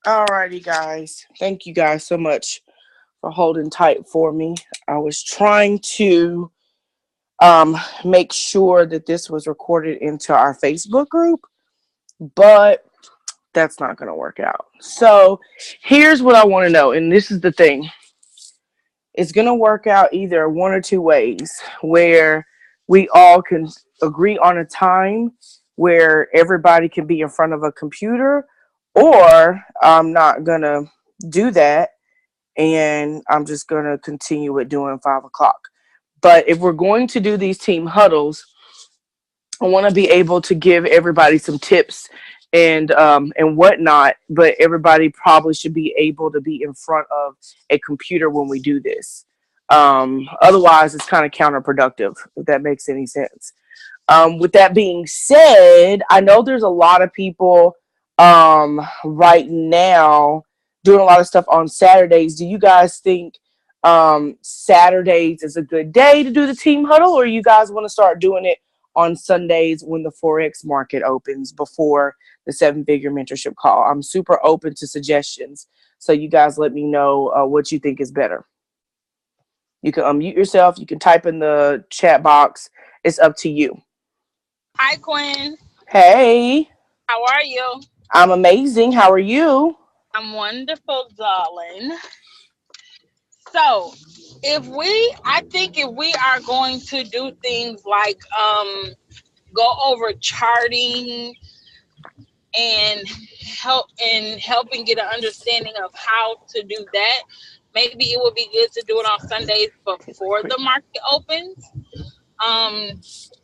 Alrighty, guys. Thank you guys so much for holding tight for me. I was trying to make sure that this was recorded into our Facebook group, but that's not going to work out. So here's what I want to know, and this is the thing. It's going to work out either one or two ways where we all can agree on a time where everybody can be in front of a computer, or I'm not going to do that and I'm just going to continue with doing 5 o'clock. But if we're going to do these team huddles, I want to be able to give everybody some tips and whatnot. But everybody probably should be able to be in front of a computer when we do this. Otherwise, it's kind of counterproductive, if that makes any sense. With that being said, I know there's a lot of people right now doing a lot of stuff on Saturdays. Do you guys think Saturdays is a good day to do the team huddle, or you guys want to start doing it on Sundays when the Forex market opens before the 7-figure mentorship call? I'm super open to suggestions, so you guys let me know what you think is better. You can unmute yourself. You can type in the chat box. It's up to you. Hi, Quinn. Hey, How are you? I'm amazing. How are you? I'm wonderful, darling. So, I think if we are going to do things like go over charting and helping get an understanding of how to do that, maybe it would be good to do it on Sundays before the market opens,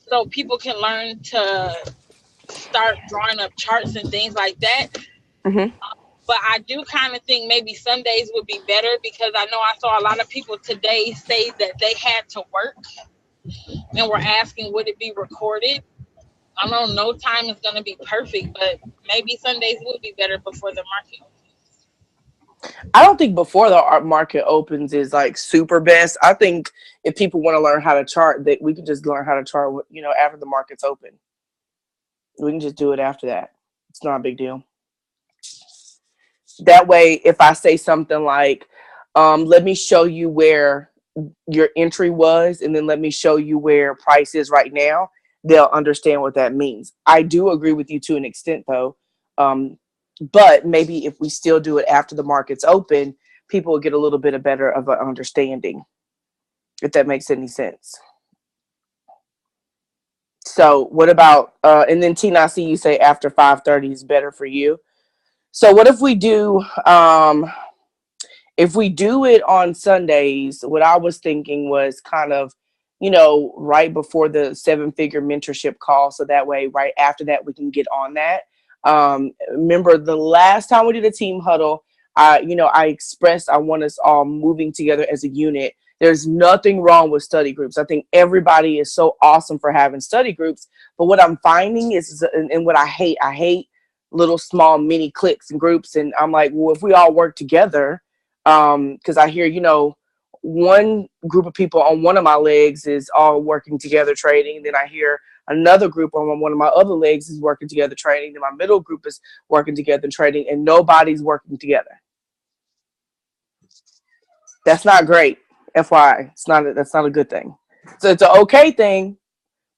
so people can learn to start drawing up charts and things like that. Mm-hmm. But I do kind of think maybe Sundays would be better, because I know I saw a lot of people today say that they had to work and were asking would it be recorded. I know no time is going to be perfect, but maybe Sundays would be better before the market. I don't think before the art market opens is like super best. I think if people want to learn how to chart, that we can just learn how to chart, after the market's open. We can just do it after that. It's not a big deal. That way, if I say something like, let me show you where your entry was, and then let me show you where price is right now, they'll understand what that means. I do agree with you to an extent, though. But maybe if we still do it after the market's open, people will get a little bit of better of an understanding, if that makes any sense. So what about, and then Tina, I see you say after 5:30 is better for you. So what if we do it on Sundays? What I was thinking was kind of, right before the 7-figure mentorship call. So that way, right after that, we can get on that. Remember the last time we did a team huddle, I expressed I want us all moving together as a unit. There's nothing wrong with study groups. I think everybody is so awesome for having study groups. But what I'm finding is, and what I hate little small mini cliques and groups. And I'm like, well, if we all work together, because I hear, one group of people on one of my legs is all working together trading. Then I hear another group on one of my other legs is working together trading. Then my middle group is working together trading, and nobody's working together. That's not great. FYI, that's not a good thing. So it's an okay thing,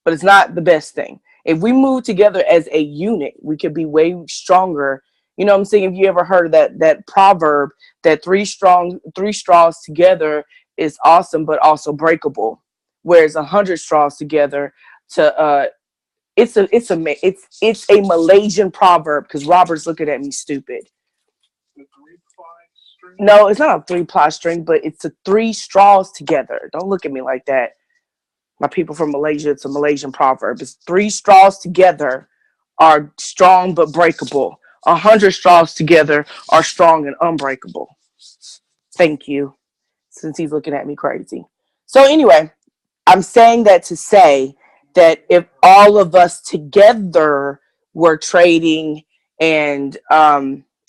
but it's not the best thing. If we move together as a unit, we could be way stronger. You know what I'm saying? If you ever heard of that proverb, that three straws together is awesome, but also breakable. Whereas 100 straws together it's a Malaysian proverb, because Robert's looking at me stupid. No, it's not a 3-ply string, but it's a 3 straws together. Don't look at me like that. My people from Malaysia, it's a Malaysian proverb. It's 3 straws together are strong but breakable. 100 straws together are strong and unbreakable. Thank you. Since he's looking at me crazy. So anyway, I'm saying that to say that if all of us together were trading and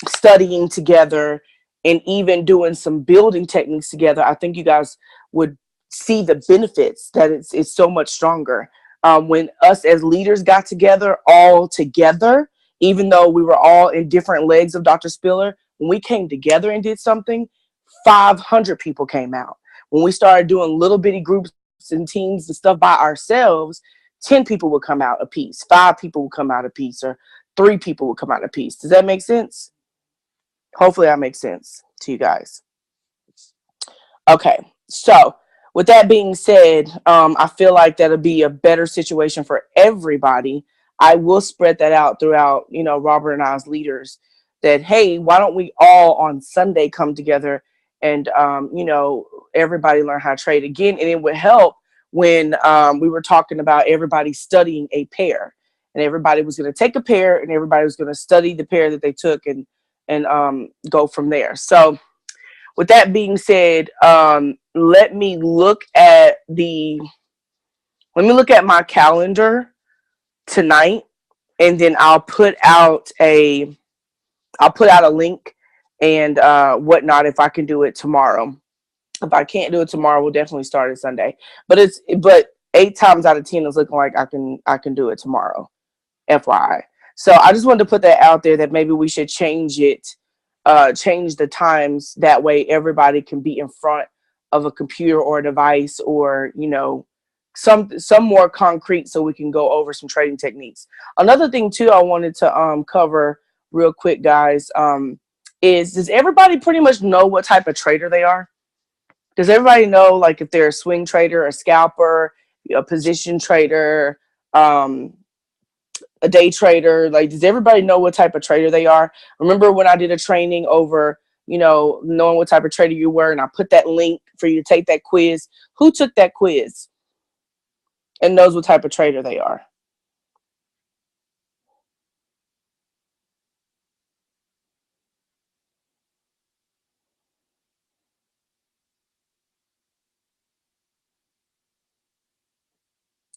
studying together and even doing some building techniques together, I think you guys would see the benefits, that it's so much stronger. When us as leaders got together all together, even though we were all in different legs of Dr. Spiller, when we came together and did something, 500 people came out. When we started doing little bitty groups and teams and stuff by ourselves, 10 people would come out a piece, 5 people would come out a piece, or 3 people would come out a piece. Does that make sense? Hopefully that makes sense to you guys. Okay, so with that being said, I feel like that'll be a better situation for everybody. I will spread that out throughout, Robert and I's leaders, that hey, why don't we all on Sunday come together and everybody learn how to trade again, and it would help when we were talking about everybody studying a pair, and everybody was going to take a pair, and everybody was going to study the pair that they took, and go from there. So with that being said, let me look at my calendar tonight, and then I'll put out a link and whatnot if I can do it tomorrow. If I can't do it tomorrow, we'll definitely start it Sunday. But 8 times out of 10 is looking like I can do it tomorrow. FYI. So I just wanted to put that out there, that maybe we should change the times, that way everybody can be in front of a computer or a device, or some more concrete, so we can go over some trading techniques. Another thing too I wanted to cover real quick, guys, is, does everybody pretty much know what type of trader they are? Does everybody know, like, if they're a swing trader, a scalper, a position trader, a day trader? Like, does everybody know what type of trader they are? Remember when I did a training over, knowing what type of trader you were, and I put that link for you to take that quiz? Who took that quiz and knows what type of trader they are?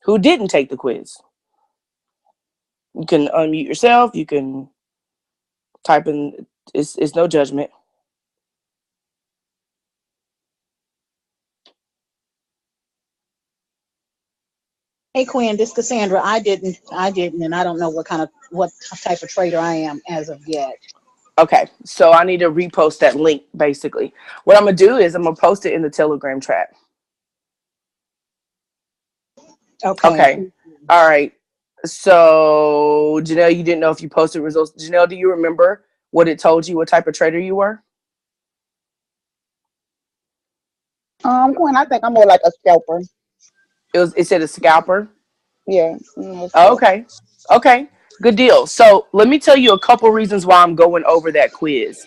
Who didn't take the quiz? You can unmute yourself. You can type in. It's no judgment. Hey Quinn, this Cassandra. I didn't, and I don't know what type of trader I am as of yet. Okay, so I need to repost that link. Basically, what I'm gonna do is I'm gonna post it in the Telegram chat. Okay. Okay, all right. So Janelle, you didn't know if you posted results. Janelle, do you remember what it told you? What type of trader you were? Quinn, I think I'm more like a scalper. It said a scalper. Yeah. Oh, okay. Okay. Good deal. So let me tell you a couple reasons why I'm going over that quiz.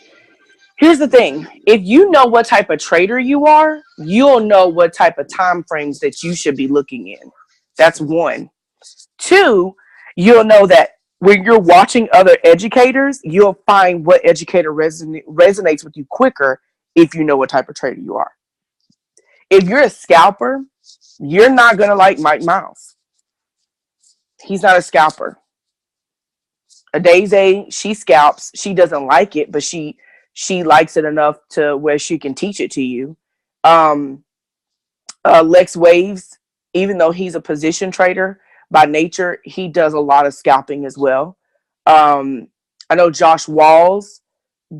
Here's the thing. If you know what type of trader you are, you'll know what type of time frames that you should be looking in. That's one. Two, you'll know that when you're watching other educators, you'll find what educator resonates with you quicker if you know what type of trader you are. If you're a scalper, you're not going to like Mike Miles. He's not a scalper. Daisy, she scalps. She doesn't like it, but she likes it enough to where she can teach it to you. Um, Lex Waves, even though he's a position trader by nature, he does a lot of scalping as well. I know Josh Walls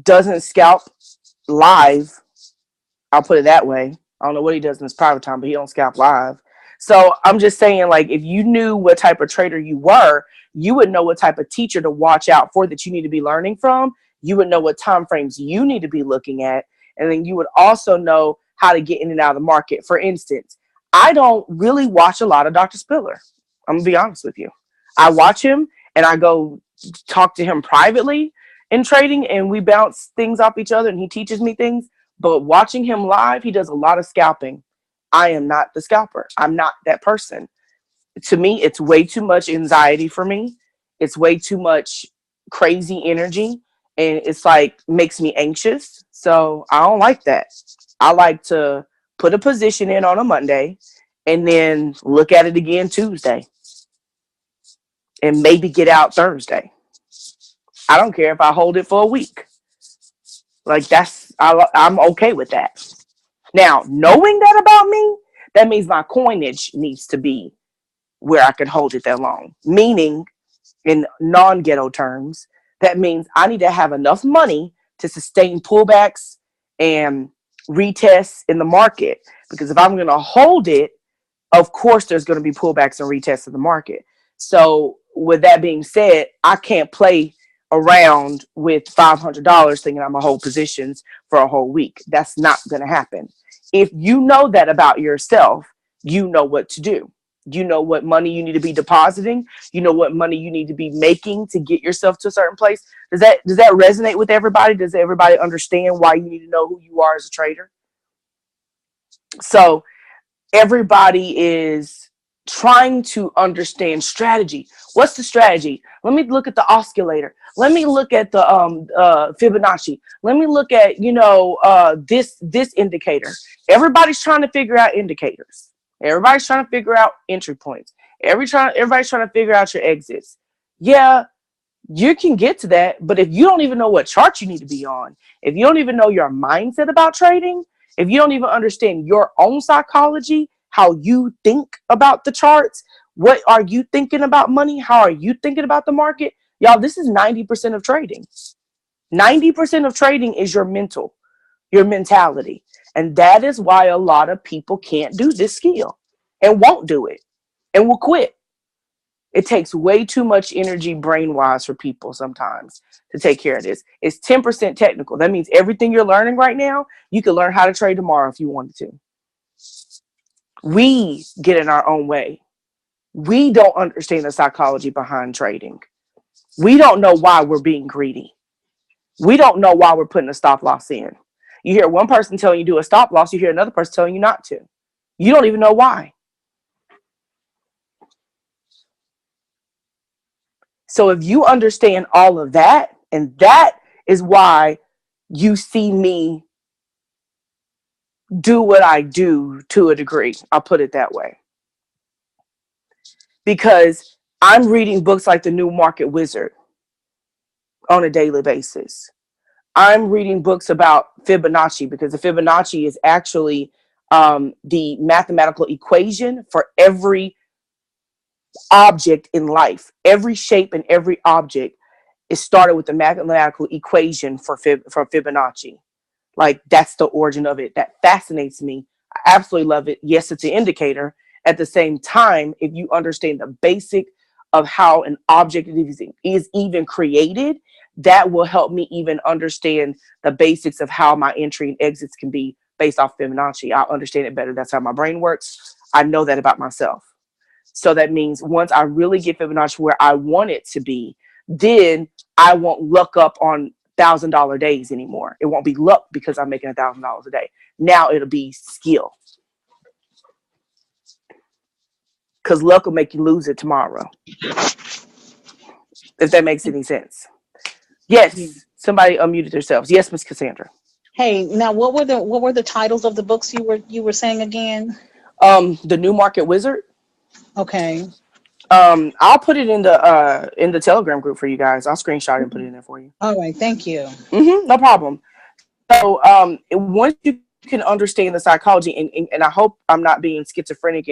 doesn't scalp live. I'll put it that way. I don't know what he does in his private time, but he don't scalp live. So I'm just saying, like, if you knew what type of trader you were, you would know what type of teacher to watch out for that you need to be learning from. You would know what time frames you need to be looking at. And then you would also know how to get in and out of the market. For instance, I don't really watch a lot of Dr. Spiller. I'm going to be honest with you. I watch him and I go talk to him privately in trading, and we bounce things off each other and he teaches me things. But watching him live, he does a lot of scalping. I am not the scalper. I'm not that person. To me, it's way too much anxiety for me. It's way too much crazy energy. And it's like makes me anxious. So I don't like that. I like to put a position in on a Monday and then look at it again Tuesday and maybe get out Thursday. I don't care if I hold it for a week. Like I'm okay with that. Now, knowing that about me, that means my coinage needs to be where I can hold it that long. Meaning, in non-ghetto terms, that means I need to have enough money to sustain pullbacks and retests in the market. Because if I'm going to hold it, of course there's going to be pullbacks and retests in the market. So with that being said, I can't play around with $500 thinking I'm going to hold positions for a whole week. That's not going to happen. If you know that about yourself, you know what to do. You know what money you need to be depositing. You know what money you need to be making to get yourself to a certain place. Does that resonate with everybody? Does everybody understand why you need to know who you are as a trader? So everybody is trying to understand strategy. What's the strategy? Let me look at the oscillator. Let me look at the Fibonacci. Let me look at this indicator. Everybody's trying to figure out indicators. Everybody's trying to figure out entry points. Everybody's trying to figure out your exits. Yeah, you can get to that, but if you don't even know what chart you need to be on, if you don't even know your mindset about trading, if you don't even understand your own psychology, how you think about the charts, what are you thinking about money? How are you thinking about the market? Y'all, this is 90% of trading. 90% of trading is your mentality. And that is why a lot of people can't do this skill and won't do it and will quit. It takes way too much energy brain-wise for people sometimes to take care of this. It's 10% technical. That means everything you're learning right now, you can learn how to trade tomorrow if you wanted to. We get in our own way. We don't understand the psychology behind trading. We don't know why we're being greedy. We don't know why we're putting a stop loss in. You hear one person telling you do a stop loss, you hear another person telling you not to. You don't even know why. So if you understand all of that, and that is why you see me do what I do to a degree. I'll put it that way. Because I'm reading books like The New Market Wizard on a daily basis. I'm reading books about Fibonacci because the Fibonacci is actually the mathematical equation for every object in life. Every shape and every object is started with the mathematical equation for Fibonacci. Like, that's the origin of it. That fascinates me. I absolutely love it. Yes, it's an indicator. At the same time, if you understand the basic of how an object is even created, that will help me even understand the basics of how my entry and exits can be based off Fibonacci. I'll understand it better. That's how my brain works. I know that about myself. So that means once I really get Fibonacci where I want it to be, then I won't look up on $1,000 days anymore. It won't be luck because I'm making $1,000 a day. Now it'll be skill. Because luck will make you lose it tomorrow. If that makes any sense. Yes, somebody unmuted themselves. Yes, Miss Cassandra. Hey, now what were the titles of the books you were saying again? The New Market Wizard. Okay. I'll put it in the Telegram group for you guys. I'll screenshot it and put it in there for you. All right, thank you. No problem. So once you can understand the psychology, and I hope I'm not being schizophrenic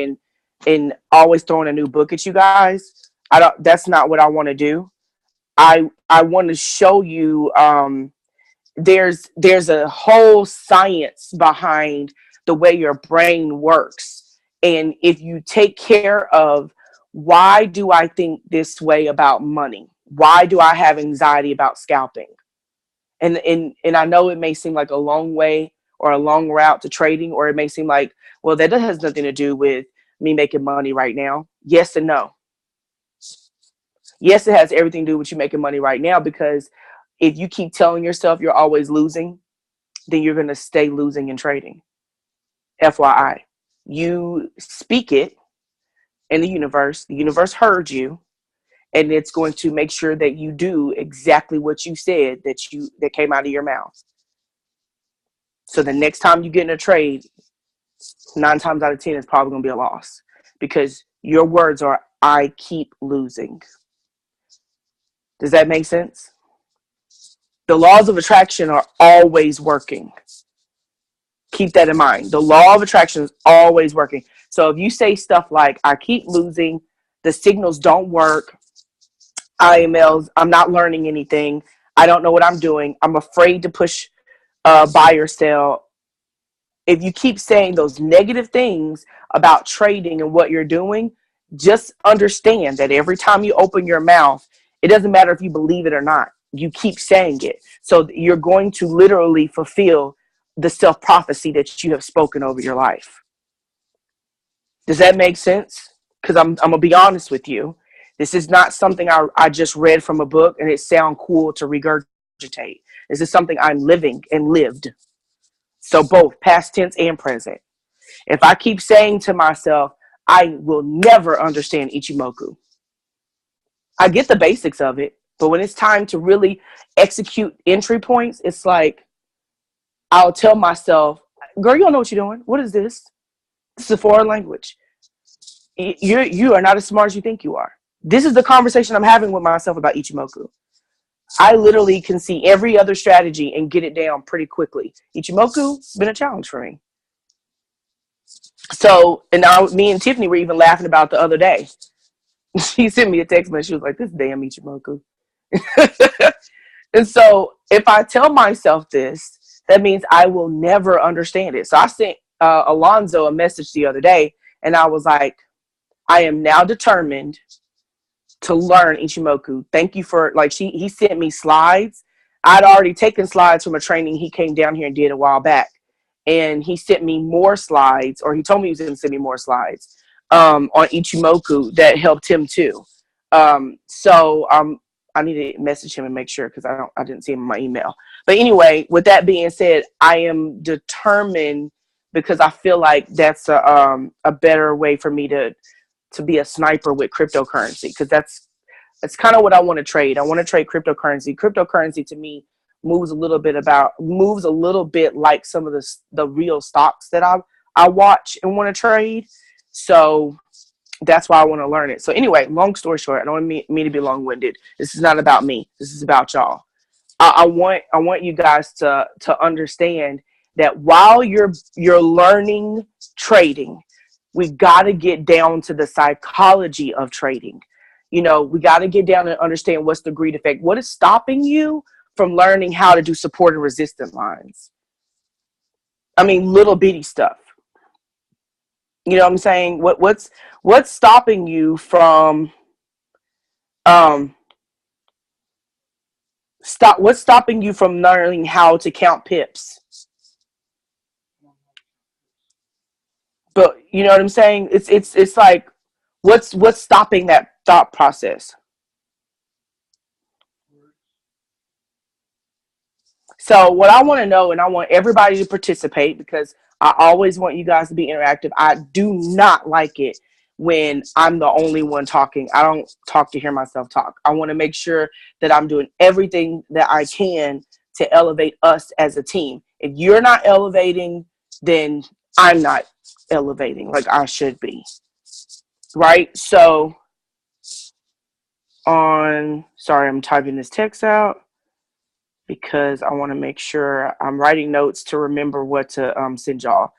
and always throwing a new book at you guys. That's not what I want to do. I want to show you there's a whole science behind the way your brain works. And if you take care of why do I think this way about money? Why do I have anxiety about scalping? And I know it may seem like a long way or a long route to trading, or it may seem like, well, that has nothing to do with me making money right now. Yes and no. Yes, it has everything to do with you making money right now, because if you keep telling yourself you're always losing, then you're going to stay losing in trading. FYI, you speak it in the universe heard you, and it's going to make sure that you do exactly what you said that came out of your mouth. So the next time you get in a trade, 9 times out of 10 it's probably going to be a loss, because your words are, I keep losing. Does that make sense? The laws of attraction are always working. Keep that in mind. The law of attraction is always working. So if you say stuff like, I keep losing, the signals don't work, IMLs, I'm not learning anything, I don't know what I'm doing. I'm afraid to push buy or sell. If you keep saying those negative things about trading and what you're doing, just understand that every time you open your mouth, it doesn't matter if you believe it or not. You keep saying it. So you're going to literally fulfill the self-prophecy that you have spoken over your life. Does that make sense? Because I'm going to be honest with you. This is not something I just read from a book and it sounds cool to regurgitate. This is something I'm living and lived. So both past tense and present. If I keep saying to myself, I will never understand Ichimoku. I get the basics of it, but when it's time to really execute entry points, it's like I'll tell myself, girl, you don't know what you're doing. What is this? This is a foreign language. You are not as smart as you think you are. This is the conversation I'm having with myself about Ichimoku. I literally can see every other strategy and get it down pretty quickly. Ichimoku's been a challenge for me. So, and now me and Tiffany were even laughing about the other day. She sent me a text message. She was like, this damn Ichimoku. And so if I tell myself this, that means I will never understand it. So I sent Alonzo a message the other day, and I was like, I am now determined to learn Ichimoku. Thank you for, like, he sent me slides. I'd already taken slides from a training he came down here and did a while back. And he sent me more slides, or he told me he was going to send me more slides on Ichimoku that helped him too. So I need to message him and make sure, because I didn't see him in my email. But anyway, with that being said, I am determined, because I feel like that's a better way for me to be a sniper with cryptocurrency, because that's kind of what I want to trade. I want to trade cryptocurrency. Cryptocurrency to me moves a little bit like some of the real stocks that I watch and want to trade. So that's why I want to learn it. So anyway, long story short, I don't mean to be long-winded. This is not about me. This is about y'all. I want you guys to understand that while you're learning trading, we got to get down to the psychology of trading. You know, we got to get down and understand what's the greed effect. What is stopping you from learning how to do support and resistance lines? I mean, little bitty stuff. You know what I'm saying? What's stopping you from what's stopping you from learning how to count pips? But you know what I'm saying? It's like what's stopping that thought process? So what I want to know, and I want everybody to participate, because I always want you guys to be interactive. I do not like it when I'm the only one talking. I don't talk to hear myself talk. I want to make sure that I'm doing everything that I can to elevate us as a team. If you're not elevating, then I'm not elevating like I should be. Right? So sorry, I'm typing this text out, because I want to make sure I'm writing notes to remember what to send y'all.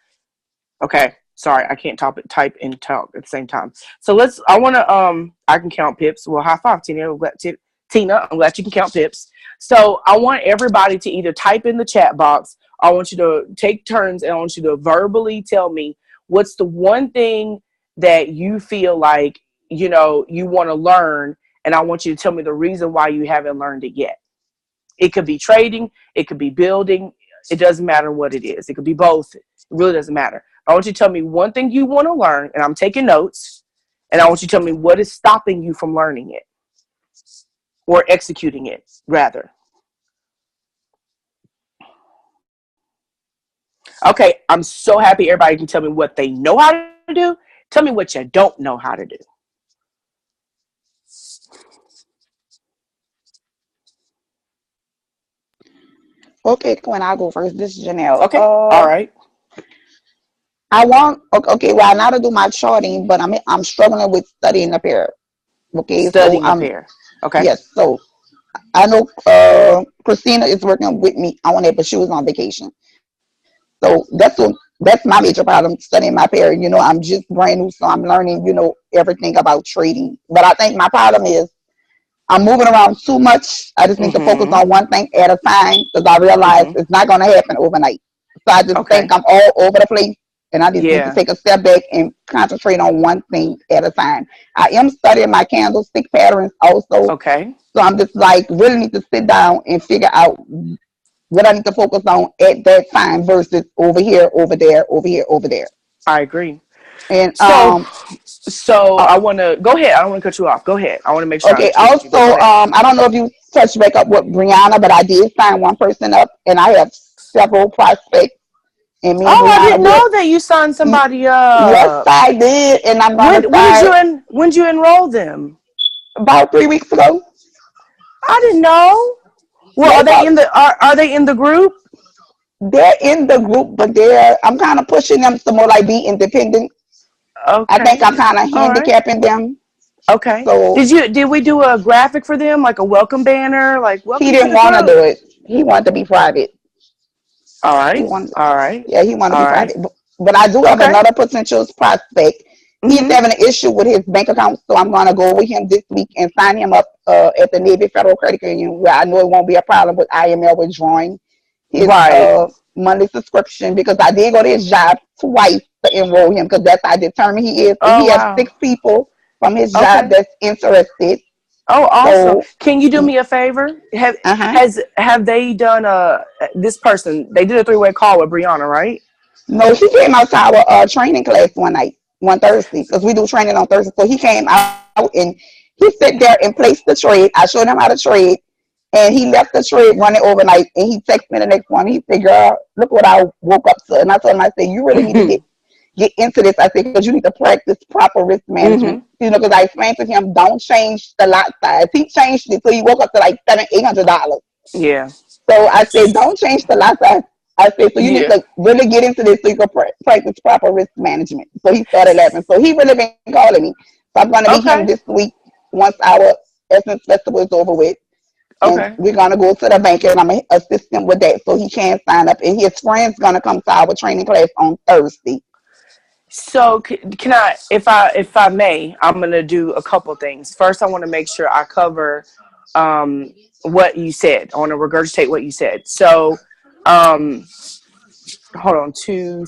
Okay, sorry, I can't type and talk at the same time. So I can count pips. Well, high five, Tina. I'm glad you can count pips. So I want everybody to either type in the chat box, or I want you to take turns, and I want you to verbally tell me what's the one thing that you feel like, you know, you want to learn, and I want you to tell me the reason why you haven't learned it yet. It could be trading. It could be building. It doesn't matter what it is. It could be both. It really doesn't matter. I want you to tell me one thing you want to learn, and I'm taking notes, and I want you to tell me what is stopping you from learning it, or executing it, rather. Okay, I'm so happy everybody can tell me what they know how to do. Tell me what you don't know how to do. Okay, Quinn, I'll go first. This is Janelle. Okay, all right. Okay, well, I know how to do my charting, but I'm struggling with studying the pair. Okay, Studying a pair. Okay. Yes, so I know Christina is working with me on it, but she was on vacation. So that's my major problem, studying my pair. You know, I'm just brand new, so I'm learning, you know, everything about trading. But I think my problem is I'm moving around too much. I just need to focus Mm-hmm. on one thing at a time because I realize Mm-hmm. it's not going to happen overnight. So I just think Okay. I'm all over the place, and I just need to Yeah. take a step back and concentrate on one thing at a time. I am studying my candlestick patterns also. Okay. So I'm just like really need to sit down and figure out what I need to focus on at that time versus over here, over there, over here, over there. I agree. And So, so uh, I want to go ahead. I don't want to cut you off. Go ahead. I want to make sure I okay. understood you, Also, but go ahead. I don't know if you touched back up with Brianna, but I did sign one person up, and I have several prospects. And me and Oh, I Brianna didn't will. know that you signed somebody Yes, up. I did, and I'm gonna When did start you enroll them? about 3 weeks ago. I didn't know. Well, Yeah, are they about in the are they in the group? they're in the group, but I'm kind of pushing them to more like be independent. I think Okay. I'm kind of All right. handicapping them. Okay. So Did we do a graphic for them, like a welcome banner, like he welcome to didn't the want to group? do it. He wanted to be private. All He right. wanted, All right. yeah, he wanted to All be right. private. But I do have Okay. another potential prospect. He's Mhm. having an issue with his bank account, so I'm gonna go with him this week and sign him up at the Navy Federal Credit Union, where I know it won't be a problem with IML withdrawing his Right. monthly subscription because I did go to his job twice to enroll him because that's how determined he is, and Oh he has wow. 6 people from his job Okay. that's interested. Oh, awesome. So, Can you do me a favor? uh-huh. Have they done this person? They did a three-way call with Brianna, right? No, he came out to our training class one night, one Thursday, because we do training on Thursday. So he came out and he sat there and placed the trade. I showed him how to trade, and he left the trade running overnight. And he texted me the next morning. He said, "Girl, look what I woke up to." And I told him, I said, "You really need to get into this." I said, "Because you need to practice proper risk management." Mhm. Because I explained to him, don't change the lot size. He changed it, so he woke up to like $700, $800. Yeah. So I said, don't change the last I said, so you need Yeah. to really get into this so you can practice proper risk management. So he started laughing. So he really been calling me. So I'm going to be him Okay. this week once our Essence Festival is over with. And Okay. we're going to go to the bank and I'm going to assist him with that so he can sign up. And his friend's going to come to our training class on Thursday. So can I, if I may, I'm gonna do a couple things. First, I want to make sure I cover um, what you said. I want to regurgitate what you said. So, um, hold on. Two.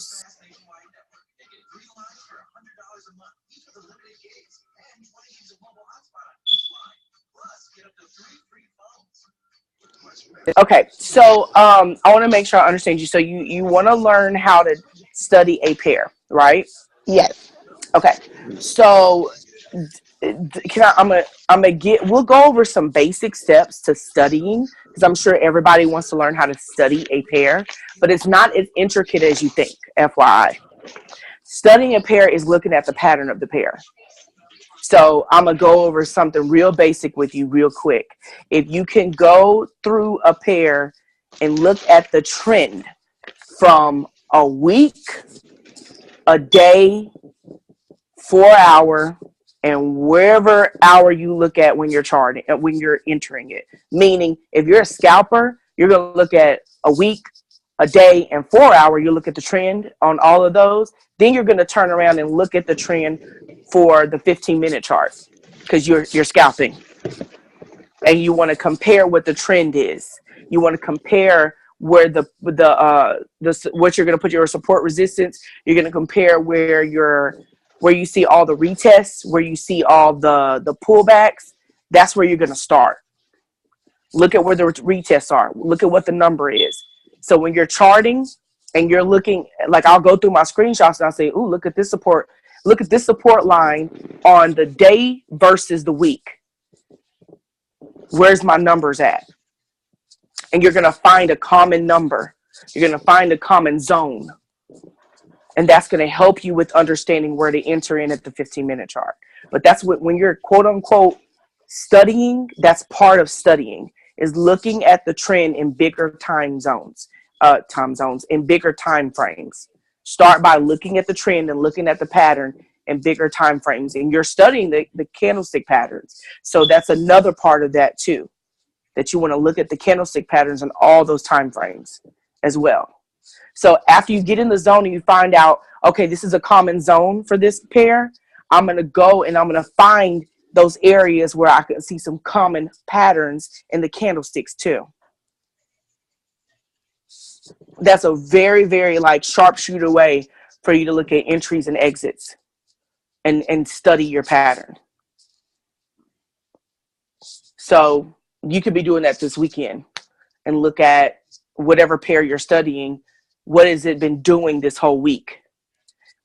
Okay. So, I want to make sure I understand you. So, you want to learn how to study a pair, right? Yes. Okay. So, can I'm gonna get we'll go over some basic steps to studying because I'm sure everybody wants to learn how to study a pair, but it's not as intricate as you think. FYI, studying a pair is looking at the pattern of the pair. So I'm gonna go over something real basic with you real quick. If you can go through a pair and look at the trend from a week, a day, 4 hour, and wherever hour you look at when you're charting, when you're entering it. Meaning, if you're a scalper, you're going to look at a week, a day, and 4 hour. You look at the trend on all of those. Then you're going to turn around and look at the trend for the 15-minute chart because you're scalping and you want to compare what the trend is. You want to compare where the what you're going to put your support resistance. You're going to compare where you see all the retests, where you see all the pullbacks. That's where you're going to start. Look at where the retests are. Look at what the number is. So when you're charting and you're looking, like I'll go through my screenshots and I'll say, "Ooh, look at this support. Look at this support line on the day versus the week. Where's my numbers at?" And you're going to find a common number. You're going to find a common zone. And that's going to help you with understanding where to enter in at the 15-minute chart. But that's what, when you're quote unquote studying, that's part of studying, is looking at the trend in bigger time zones, in bigger time frames. Start by looking at the trend and looking at the pattern in bigger time frames. And you're studying the candlestick patterns. So that's another part of that too, that you want to look at the candlestick patterns in all those time frames as well. So after you get in the zone and you find out, okay, this is a common zone for this pair, I'm going to go and I'm going to find those areas where I could see some common patterns in the candlesticks too. That's a very, very like sharpshooter way for you to look at entries and exits and study your pattern. So you could be doing that this weekend and look at whatever pair you're studying. What has it been doing this whole week?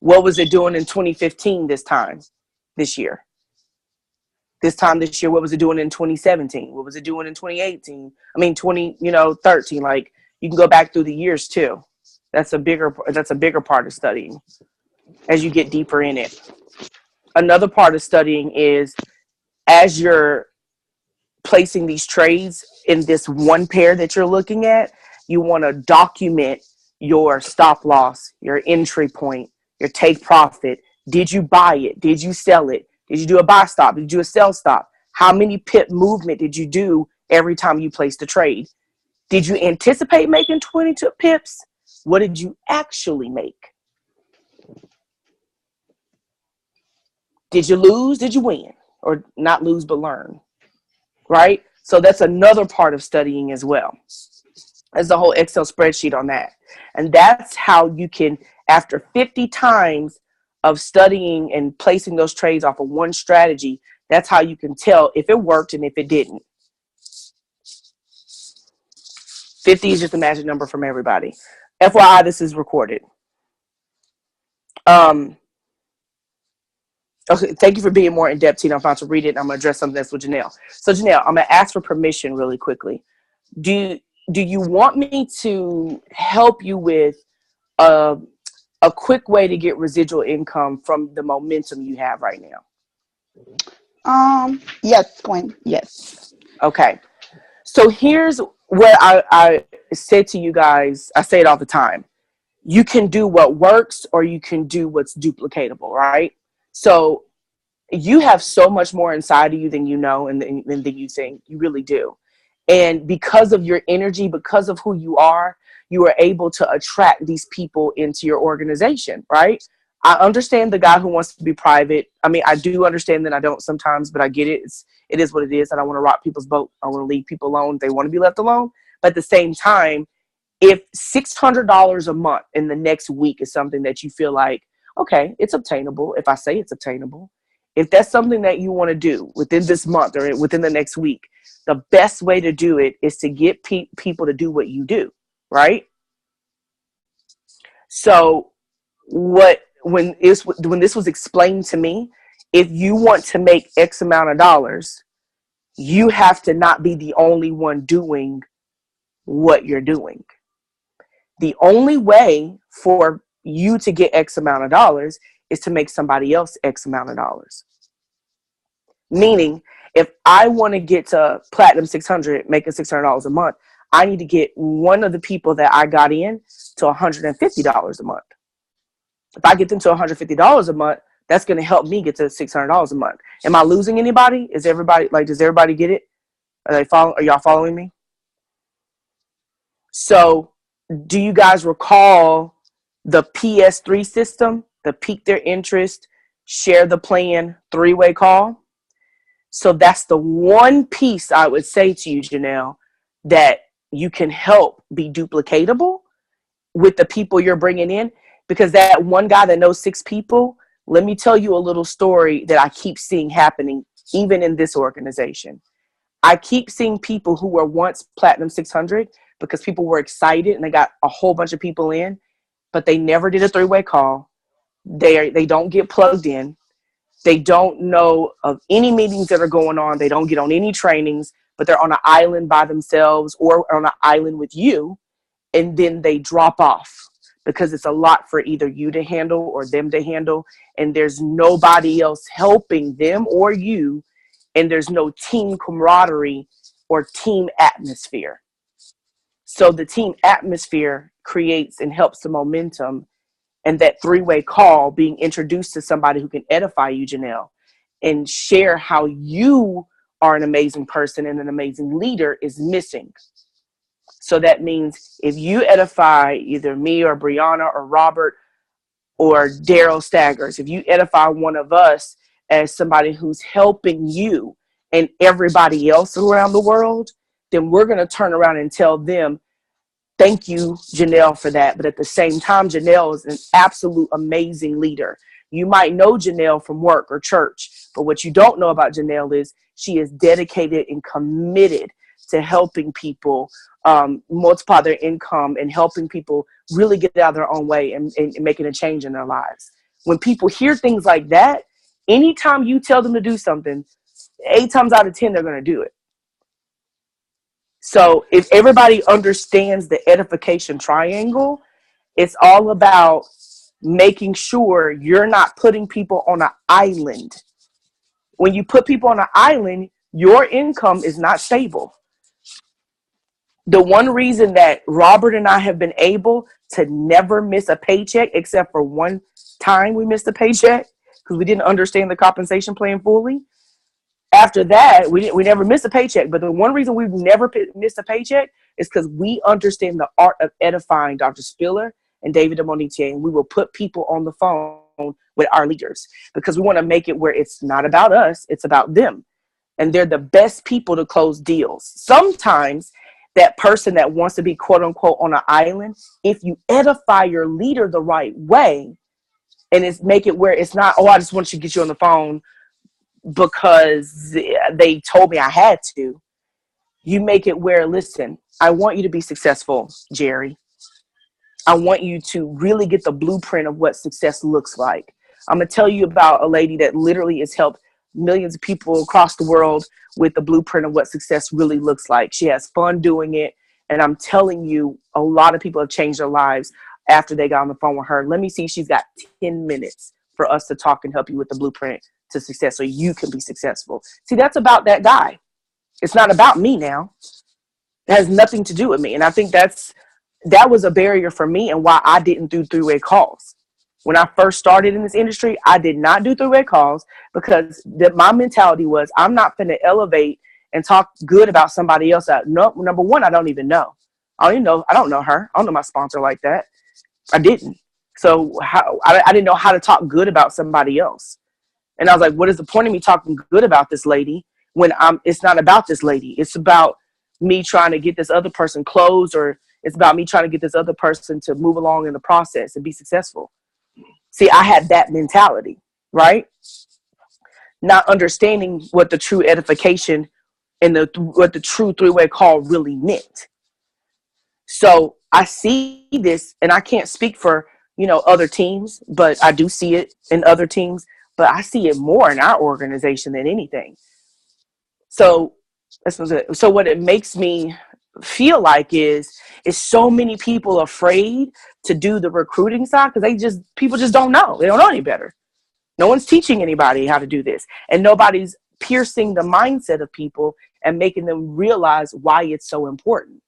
What was it doing in 2015 this year? This time this year, what was it doing in 2017? What was it doing in 2018? I mean, 13. Like, you can go back through the years too. That's a bigger part of studying as you get deeper in it. Another part of studying is, as you're placing these trades in this one pair that you're looking at, you want to document your stop loss, your entry point, your take profit. Did you buy it? Did you sell it? Did you do a buy stop? Did you do a sell stop? How many pip movement did you do every time you placed a trade? Did you anticipate making 22 pips? What did you actually make? Did you lose? Did you win? Or not lose, but learn, right? So that's another part of studying as well. There's a whole Excel spreadsheet on that. And that's how you can, after 50 times of studying and placing those trades off of one strategy, that's how you can tell if it worked and if it didn't. 50 is just a magic number from everybody. FYI, this is recorded. Okay, thank you for being more in depth, Tina. I'm about to read it and I'm going to address something that's with Janelle. So Janelle, I'm going to ask for permission really quickly. Do you want me to help you with a quick way to get residual income from the momentum you have right now? Yes, Quinn. Yes. Okay. So here's what I said to you guys. I say it all the time. You can do what works or you can do what's duplicatable, right? So you have so much more inside of you than you know and than you think. You really do. And because of your energy, because of who you are able to attract these people into your organization, right? I understand the guy who wants to be private. I mean, I do understand that I don't sometimes, but I get it. It is what it is. I don't want to rock people's boat. I want to leave people alone. They want to be left alone. But at the same time, if $600 a month in the next week is something that you feel like, okay, it's obtainable. If I say it's obtainable, if that's something that you want to do within this month or within the next week, the best way to do it is to get people to do what you do, right? So when this was explained to me, if you want to make X amount of dollars, you have to not be the only one doing what you're doing. The only way for you to get X amount of dollars is to make somebody else X amount of dollars. Meaning, if I want to get to Platinum 600, making $600 a month, I need to get one of the people that I got in to $150 a month. If I get them to $150 a month, that's going to help me get to $600 a month. Am I losing anybody? Does everybody get it? Are y'all following me? So, do you guys recall the PS3 system, the pique their interest, share the plan, three-way call? So that's the one piece I would say to you, Janelle, that you can help be duplicatable with the people you're bringing in. Because that one guy that knows 6 people, let me tell you a little story that I keep seeing happening even in this organization. I keep seeing people who were once Platinum 600 because people were excited and they got a whole bunch of people in, but they never did a three-way call. They don't get plugged in. They don't know of any meetings that are going on. They don't get on any trainings, but they're on an island by themselves or on an island with you, and then they drop off because it's a lot for either you to handle or them to handle, and there's nobody else helping them or you, and there's no team camaraderie or team atmosphere. So the team atmosphere creates and helps the momentum, and that three-way call, being introduced to somebody who can edify you, Janelle, and share how you are an amazing person and an amazing leader is missing. So that means if you edify either me or Brianna or Robert or Daryl Staggers, if you edify one of us, as somebody who's helping you and everybody else around the world, then we're going to turn around and tell them, thank you, Janelle, for that. But at the same time, Janelle is an absolute amazing leader. You might know Janelle from work or church, but what you don't know about Janelle is she is dedicated and committed to helping people multiply their income and helping people really get out of their own way and making a change in their lives. When people hear things like that, anytime you tell them to do something, 8 times out of 10, they're going to do it. So if everybody understands the edification triangle, it's all about making sure you're not putting people on an island. When you put people on an island, your income is not stable. The one reason that Robert and I have been able to never miss a paycheck, except for one time we missed a paycheck because we didn't understand the compensation plan fully. After that, we never missed a paycheck. But the one reason we've never missed a paycheck is because we understand the art of edifying Dr. Spiller and David Demontier, and we will put people on the phone with our leaders because we want to make it where it's not about us, it's about them. And they're the best people to close deals. Sometimes that person that wants to be quote unquote on an island, if you edify your leader the right way and it's make it where it's not, oh, I just want to get you on the phone because they told me I had to. You make it where, listen, I want you to be successful, Jerry. I want you to really get the blueprint of what success looks like. I'm going to tell you about a lady that literally has helped millions of people across the world with the blueprint of what success really looks like. She has fun doing it. And I'm telling you, a lot of people have changed their lives after they got on the phone with her. Let me see. She's got 10 minutes for us to talk and help you with the blueprint to success so you can be successful. See, that's about that guy. It's not about me now. It has nothing to do with me. And I think that was a barrier for me and why I didn't do three-way calls. When I first started in this industry, I did not do three-way calls because my mentality was I'm not going to elevate and talk good about somebody else. No, number one, I don't even know. I don't know her. I don't know my sponsor like that. I didn't. So I didn't know how to talk good about somebody else. And I was like, what is the point of me talking good about this lady when it's not about this lady? It's about me trying to get this other person closed, or it's about me trying to get this other person to move along in the process and be successful. See, I had that mentality, right? Not understanding what the true edification and what the true three-way call really meant. So I see this, and I can't speak for, other teams, but I do see it in other teams, but I see it more in our organization than anything. So what it makes me feel like is so many people afraid to do the recruiting side because people just don't know. They don't know any better. No one's teaching anybody how to do this, and nobody's piercing the mindset of people and making them realize why it's so important.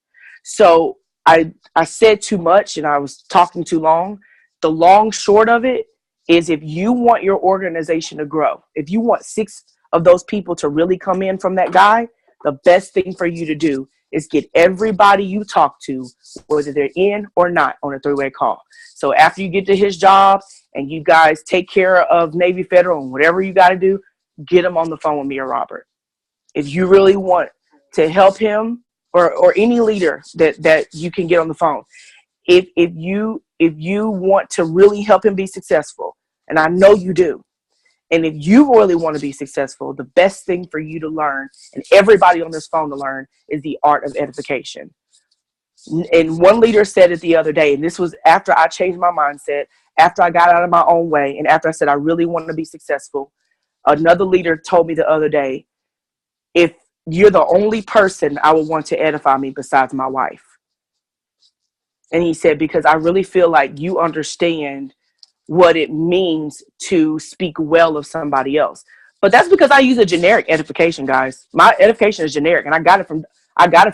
So I said too much and I was talking too long. The long short of it is, if you want your organization to grow, if you want 6 of those people to really come in from that guy, the best thing for you to do is get everybody you talk to, whether they're in or not, on a three-way call. So after you get to his job and you guys take care of Navy Federal and whatever you got to do, get him on the phone with me or Robert. If you really want to help him or any leader that you can get on the phone, if you want to really help him be successful, and I know you do, and if you really want to be successful, the best thing for you to learn, and everybody on this phone to learn, is the art of edification. And one leader said it the other day, and this was after I changed my mindset, after I got out of my own way, and after I said I really want to be successful. Another leader told me the other day, if you're the only person I would want to edify me besides my wife. And he said, because I really feel like you understand what it means to speak well of somebody else. But that's because I use a generic edification, guys. My edification is generic, and I got it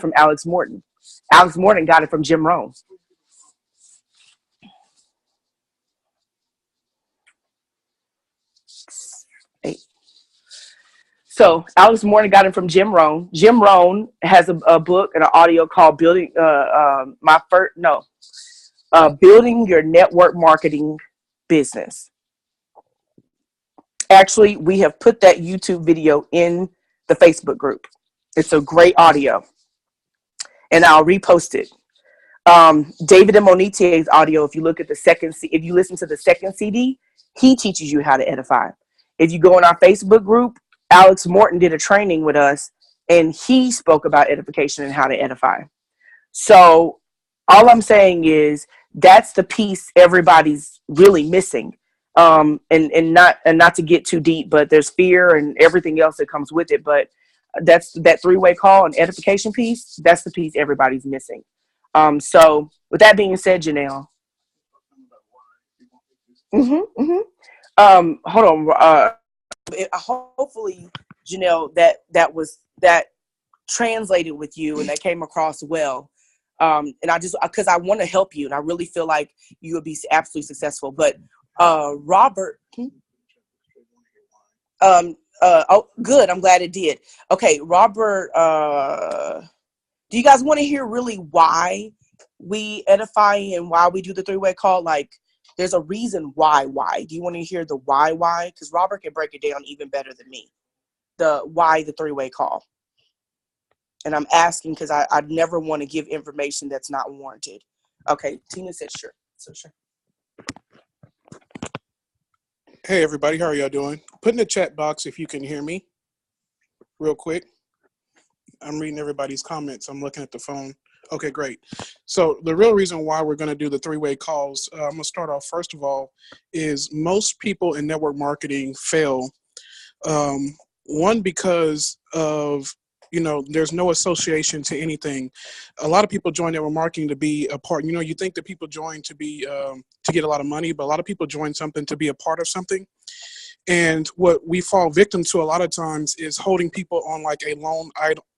from Alex Morton. Alex Morton got it from Jim Rohn. So Alex Morton got it from Jim Rohn. Jim Rohn has a book and an audio called Building Your Network Marketing Business. Actually, we have put that YouTube video in the Facebook group. It's a great audio, and I'll repost it. David and Monitier's audio, if you look at the if you listen to the second CD, he teaches you how to edify. If you go in our Facebook group, Alex Morton did a training with us, and he spoke about edification and how to edify. So all I'm saying is that's the piece everybody's really missing. And not to get too deep, but there's fear and everything else that comes with it. But that's that three-way call and edification piece. That's the piece everybody's missing. So with that being said, Janelle. Hold on. Hopefully, Janelle, that translated with you and that came across well. And I just, because I want to help you and I really feel like you would be absolutely successful. But Robert, oh, good. I'm glad it did. Okay, Robert, do you guys want to hear really why we edify and why we do the three-way call? Like, there's a reason why. Do you want to hear the why? Because Robert can break it down even better than me. The why the three-way call. And I'm asking because I'd never want to give information that's not warranted. Okay, Tina said sure. So sure. Hey everybody, how are y'all doing? Put in the chat box if you can hear me real quick. I'm reading everybody's comments. I'm looking at the phone. Okay, great. So the real reason why we're going to do the three-way calls, I'm going to start off first of all, is most people in network marketing fail. One, because of, there's no association to anything. A lot of people join network marketing to be a part. You think that people join to be to get a lot of money, but a lot of people join something to be a part of something. And what we fall victim to a lot of times is holding people on like a lone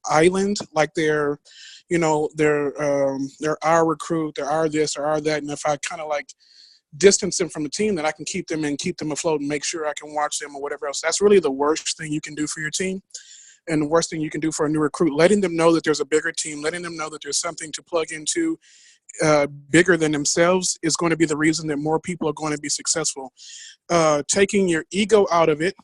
island, like they're our recruit, they're our this or our that. And if I kind of like distance them from the team, then I can keep them afloat and make sure I can watch them or whatever else. That's really the worst thing you can do for your team. And the worst thing you can do for a new recruit, letting them know that there's a bigger team, letting them know that there's something to plug into bigger than themselves is going to be the reason that more people are going to be successful. Taking your ego out of it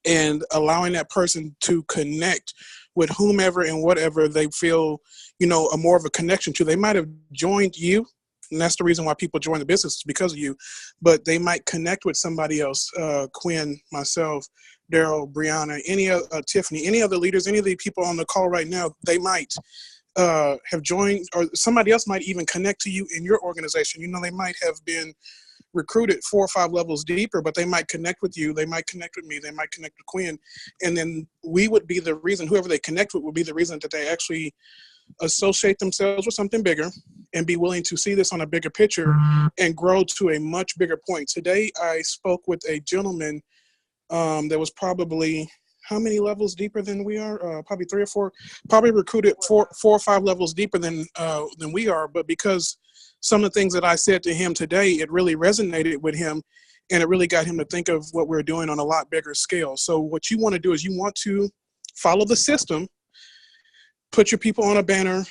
and allowing that person to connect with whomever and whatever they feel, a more of a connection to. They might have joined you, and that's the reason why people join the business, is because of you, but they might connect with somebody else, Quinn, myself, Daryl, Brianna, Tiffany, any other leaders, any of the people on the call right now, they might have joined, or somebody else might even connect to you in your organization. They might have been recruited 4 or 5 levels deeper, but they might connect with you. They might connect with me. They might connect with Quinn. And then we would be the reason, whoever they connect with would be the reason that they actually associate themselves with something bigger and be willing to see this on a bigger picture and grow to a much bigger point. Today, I spoke with a gentleman that was probably how many levels deeper than we are? Probably 3 or 4, probably recruited 4 or 5 levels deeper than we are. But because some of the things that I said to him today, it really resonated with him, and it really got him to think of what we're doing on a lot bigger scale. So what you want to do is you want to follow the system, put your people on a banner,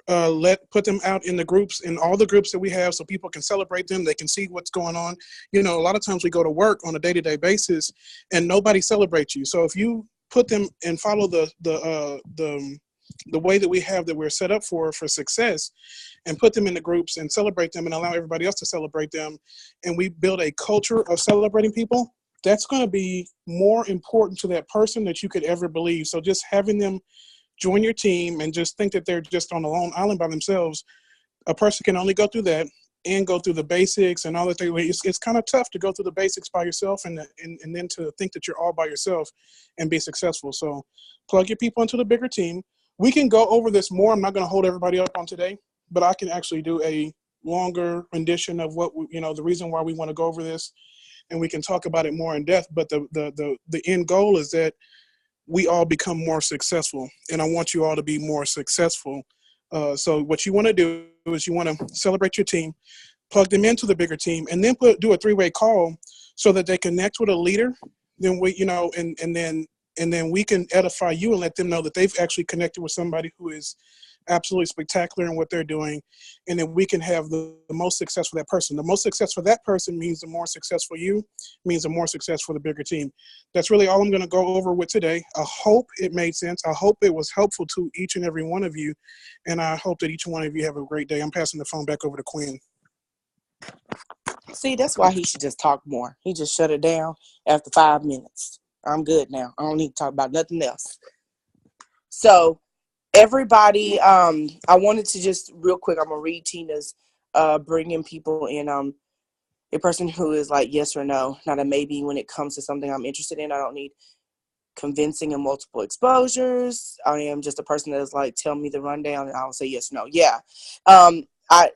put them out in the groups, in all the groups that we have, so people can celebrate them. They can see what's going on. A lot of times we go to work on a day-to-day basis and nobody celebrates you. So if you put them and follow the way that we have, that we're set up for success, and put them in the groups and celebrate them and allow everybody else to celebrate them, and we build a culture of celebrating people, that's going to be more important to that person that you could ever believe. So just having them join your team and just think that they're just on a lone island by themselves, a person can only go through that and go through the basics and all the things. It's kind of tough to go through the basics by yourself and then to think that you're all by yourself and be successful. So plug your people into the bigger team. We can go over this more. I'm not going to hold everybody up on today, but I can actually do a longer rendition of what, the reason why we want to go over this, and we can talk about it more in depth. But the end goal is that we all become more successful, and I want you all to be more successful. So what you want to do is you want to celebrate your team, plug them into the bigger team, and then do a three-way call so that they connect with a leader. Then we, and then we can edify you and let them know that they've actually connected with somebody who is absolutely spectacular in what they're doing, and then we can have the most success for that person. The most success for that person means the more success for you, means the more success for the bigger team. That's really all I'm going to go over with today. I hope it made sense. I hope it was helpful to each and every one of you, and I hope that each one of you have a great day. I'm passing the phone back over to Quinn. See, that's why he should just talk more. He just shut it down after 5 minutes. I'm good now. I don't need to talk about nothing else. So everybody, I wanted to just real quick, I'm gonna read Tina's bringing people in, a person who is like yes or no, not a maybe. When it comes to something I'm interested in, I don't need convincing and multiple exposures. I am just a person that is like, tell me the rundown and I'll say yes or no. Yeah. I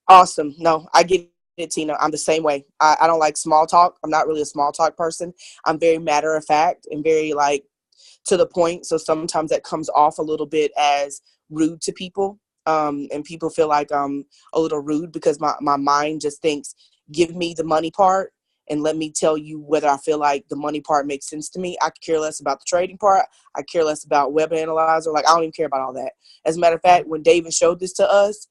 Awesome. No, I get it, Tina. I'm the same way. I don't like small talk. I'm not really a small talk person. I'm very matter of fact and very like to the point. So sometimes that comes off a little bit as rude to people. And people feel like I'm a little rude because my mind just thinks, give me the money part and let me tell you whether I feel like the money part makes sense to me. I could care less about the trading part. I care less about web analyzer. Like, I don't even care about all that. As a matter of fact, when David showed this to us,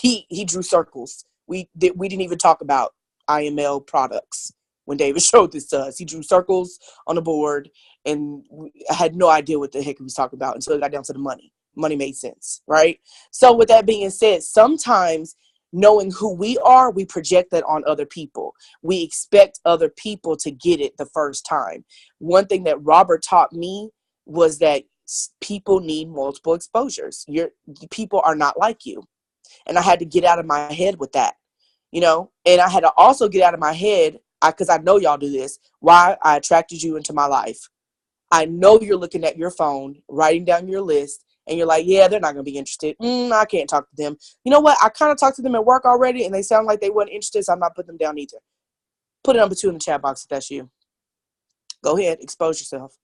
he drew circles. We didn't even talk about IML products when David showed this to us. He drew circles on the board, and I had no idea what the heck he was talking about until it got down to the money. Money made sense, right? So with that being said, sometimes knowing who we are, we project that on other people. We expect other people to get it the first time. One thing that Robert taught me was that people need multiple exposures. People are not like you. And I had to get out of my head with that, and I had to also get out of my head, because I know y'all do this, why I attracted you into my life. I know you're looking at your phone, writing down your list, and you're like, yeah, they're not going to be interested. I can't talk to them. You know what? I kind of talked to them at work already, and they sound like they weren't interested, so I'm not putting them down either. Put a number 2 in the chat box if that's you. Go ahead, expose yourself.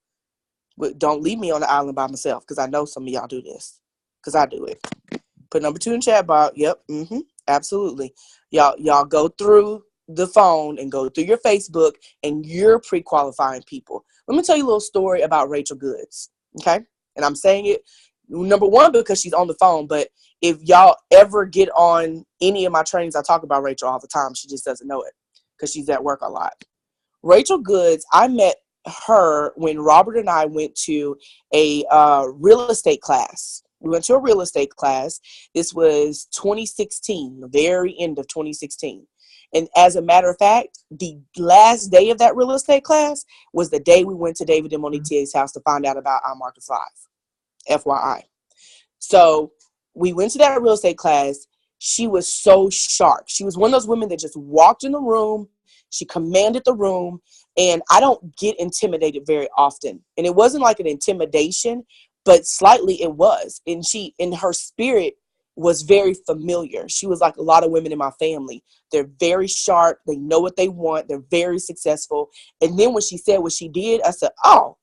But don't leave me on the island by myself, because I know some of y'all do this, because I do it. Put number 2 in chat box. Yep. Absolutely. Y'all go through the phone and go through your Facebook, and you're pre-qualifying people. Let me tell you a little story about Rachel Goods. Okay. And I'm saying it, number 1, because she's on the phone. But if y'all ever get on any of my trainings, I talk about Rachel all the time. She just doesn't know it because she's at work a lot. Rachel Goods, I met her when Robert and I went to a real estate class. We went to a real estate class. This was 2016, the very end of 2016. And as a matter of fact, the last day of that real estate class was the day we went to David and Monetia's house to find out about our Market 5, FYI. So we went to that real estate class. She was so sharp. She was one of those women that just walked in the room. She commanded the room. And I don't get intimidated very often. And it wasn't like an intimidation, but slightly it was. And she, in her spirit, was very familiar. She was like a lot of women in my family. They're very sharp. They know what they want. They're very successful. And then when she said what she did, I said, oh,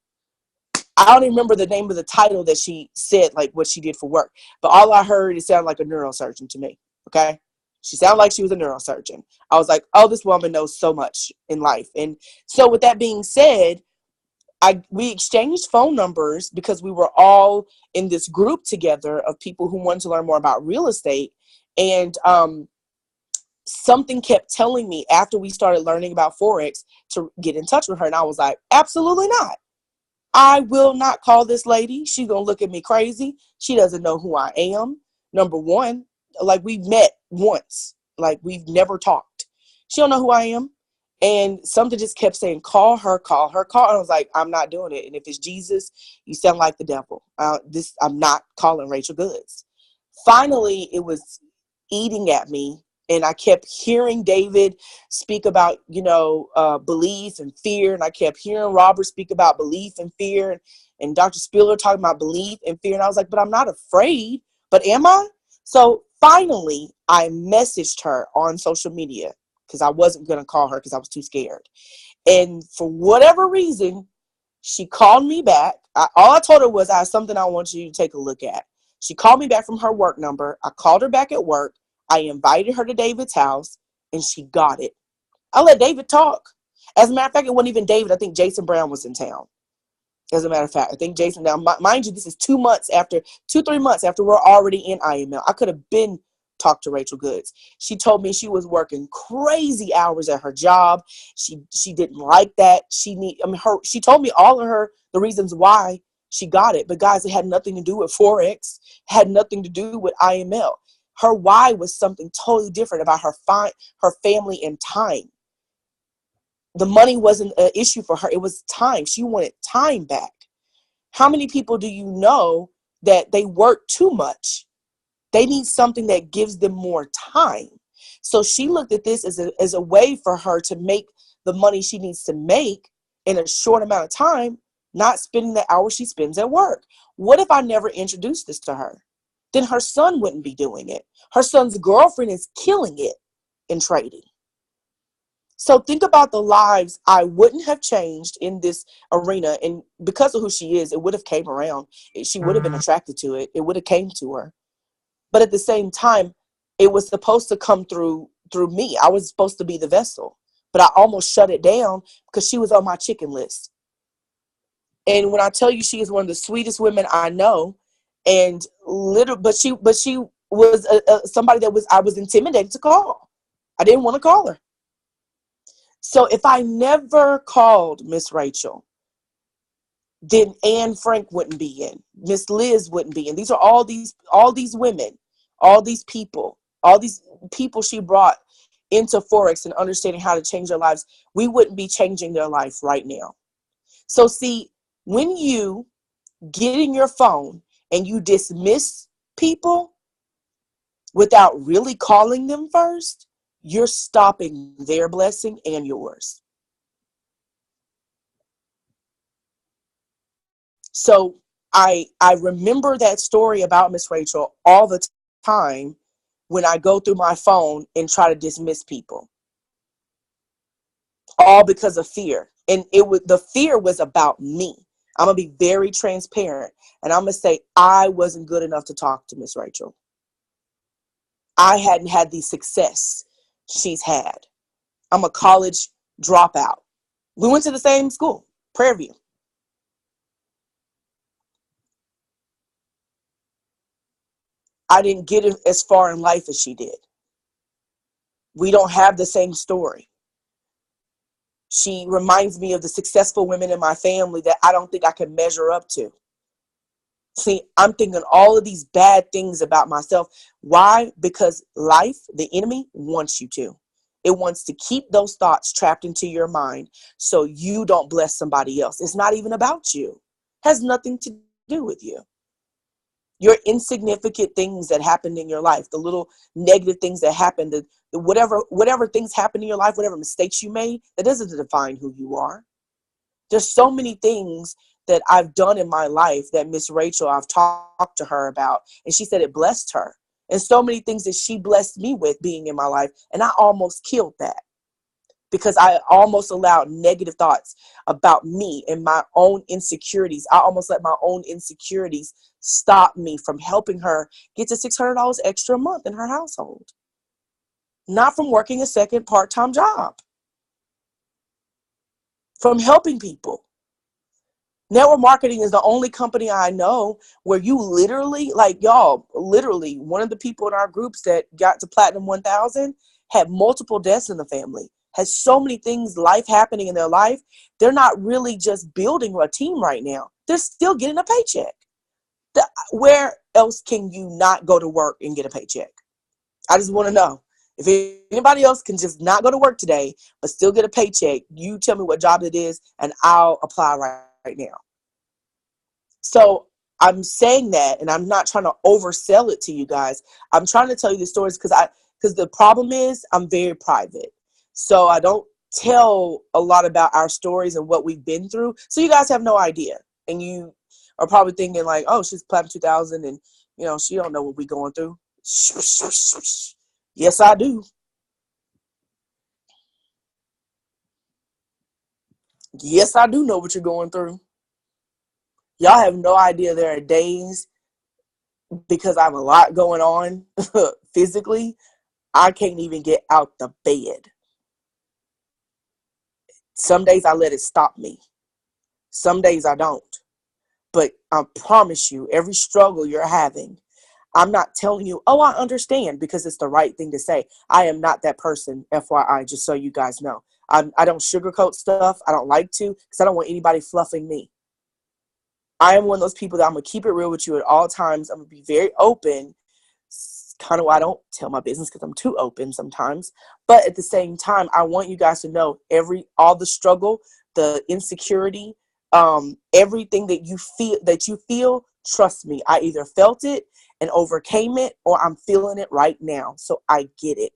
I don't even remember the name of the title that she said, like what she did for work. But all I heard, it sounded like a neurosurgeon to me. Okay. She sounded like she was a neurosurgeon. I was like, oh, this woman knows so much in life. And so with that being said, we exchanged phone numbers because we were all in this group together of people who wanted to learn more about real estate. And something kept telling me after we started learning about Forex to get in touch with her. And I was like, absolutely not. I will not call this lady. She's going to look at me crazy. She doesn't know who I am. Number 1, like we've met once, like we've never talked. She don't know who I am. And something just kept saying, call her, call her, call her. I was like, I'm not doing it. And if it's Jesus, you sound like the devil. I'm not calling Rachel Goods. Finally, it was eating at me. And I kept hearing David speak about, belief and fear. And I kept hearing Robert speak about belief and fear. And Dr. Spiller talking about belief and fear. And I was like, but I'm not afraid. But am I? So finally, I messaged her on social media because I wasn't going to call her because I was too scared. And for whatever reason, she called me back. All I told her was, I have something I want you to take a look at. She called me back from her work number. I called her back at work. I invited her to David's house, and she got it. I let David talk. As a matter of fact, it wasn't even David. I think Jason Brown was in town. As a matter of fact, I think Jason, now mind you, this is 2 months after, 3 months after we're already in IML. I could have been talked to Rachel Goods. She told me she was working crazy hours at her job. She didn't like that. She told me all of the reasons why she got it. But guys, it had nothing to do with Forex, had nothing to do with IML. Her why was something totally different about her family and time. The money wasn't an issue for her. It was time. She wanted time back. How many people do you know that they work too much? They need something that gives them more time. So she looked at this as a way for her to make the money she needs to make in a short amount of time, not spending the hours she spends at work. What if I never introduced this to her? Then her son wouldn't be doing it. Her son's girlfriend is killing it in trading. So think about the lives I wouldn't have changed in this arena. And because of who she is, it would have came around. She would have been attracted to it. It would have came to her. But at the same time, it was supposed to come through me. I was supposed to be the vessel. But I almost shut it down because she was on my chicken list. And when I tell you she is one of the sweetest women I know, and but she was somebody that I was intimidated to call. I didn't want to call her. So if I never called Miss Rachel, then Anne Frank wouldn't be in. Miss Liz wouldn't be in. These are all these women, all these people she brought into Forex and understanding how to change their lives. We wouldn't be changing their life right now. So see, when you get in your phone and you dismiss people without really calling them first, you're stopping their blessing and yours. So I remember that story about Miss Rachel all the time when I go through my phone and try to dismiss people, all because of fear. And the fear was about me. I'm gonna be very transparent, and I'm gonna say I wasn't good enough to talk to Miss Rachel. I hadn't had the success she's had. I'm a college dropout. We went to the same school, Prairie View. I didn't get as far in life as she did. We don't have the same story. She reminds me of the successful women in my family that I don't think I can measure up to. See, I'm thinking all of these bad things about myself. Why? Because life, the enemy, wants you to. It wants to keep those thoughts trapped into your mind so you don't bless somebody else. It's not even about you. It has nothing to do with you. Your insignificant things that happened in your life, the little negative things that happened, the whatever things happened in your life, whatever mistakes you made, that doesn't define who you are. There's so many things that I've done in my life that Miss Rachel, I've talked to her about, and she said it blessed her. And so many things that she blessed me with being in my life, and I almost killed that because I almost allowed negative thoughts about me and my own insecurities. I almost let my own insecurities stop me from helping her get to $600 extra a month in her household. Not from working a second part-time job. From helping people. Network marketing is the only company I know where you literally, like y'all, literally, one of the people in our groups that got to Platinum 1000 had multiple deaths in the family, has so many things, life happening in their life. They're not really just building a team right now. They're still getting a paycheck. Where else can you not go to work and get a paycheck? I just want to know. If anybody else can just not go to work today, but still get a paycheck, you tell me what job it is and I'll apply right now. So I'm saying that, and I'm not trying to oversell it to you guys. I'm trying to tell you the stories because the problem is I'm very private. So I don't tell a lot about our stories and what we've been through. So you guys have no idea. And you are probably thinking like, oh, she's Platinum 2000 and, she don't know what we're going through. Yes, I do. Yes, I do know what you're going through. Y'all have no idea there are days because I have a lot going on physically. I can't even get out the bed. Some days I let it stop me. Some days I don't. But I promise you, every struggle you're having, I'm not telling you, oh, I understand, because it's the right thing to say. I am not that person, FYI, just so you guys know. I don't sugarcoat stuff. I don't like to, because I don't want anybody fluffing me. I am one of those people that I'm going to keep it real with you at all times. I'm going to be very open. It's kind of why I don't tell my business, because I'm too open sometimes. But at the same time, I want you guys to know all the struggle, the insecurity, everything that you feel, trust me, I either felt it and overcame it, or I'm feeling it right now. So I get it.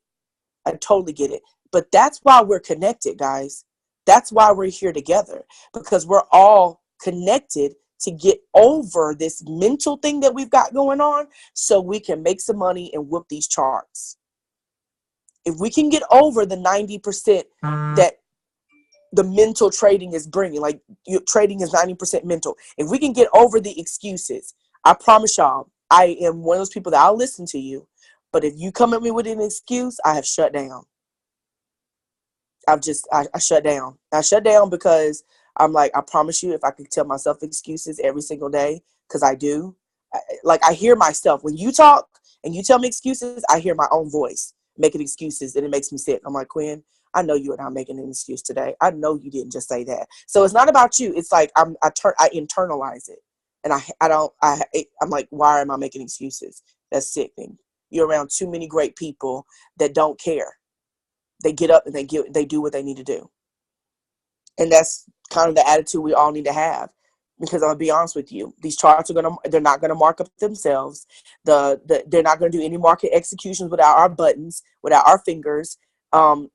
I totally get it. But that's why we're connected, guys. That's why we're here together, because we're all connected to get over this mental thing that we've got going on, so we can make some money and whoop these charts. If we can get over the 90% that the mental trading is bringing, like trading is 90% mental. If we can get over the excuses, I promise y'all, I am one of those people that I'll listen to you. But if you come at me with an excuse, I have shut down. I shut down. I shut down because I'm like, I promise you, if I could tell myself excuses every single day, because I do, I hear myself. When you talk and you tell me excuses, I hear my own voice making excuses, and it makes me sick. I'm like, Quinn, I know you are not making an excuse today. I know you didn't just say that. So it's not about you. It's like I internalize it, and I'm like, why am I making excuses? That's sickening. You're around too many great people that don't care. They get up and they do what they need to do. And that's kind of the attitude we all need to have. Because I'm gonna be honest with you, these charts they're not gonna mark up themselves. They're not gonna do any market executions without our buttons, without our fingers. Our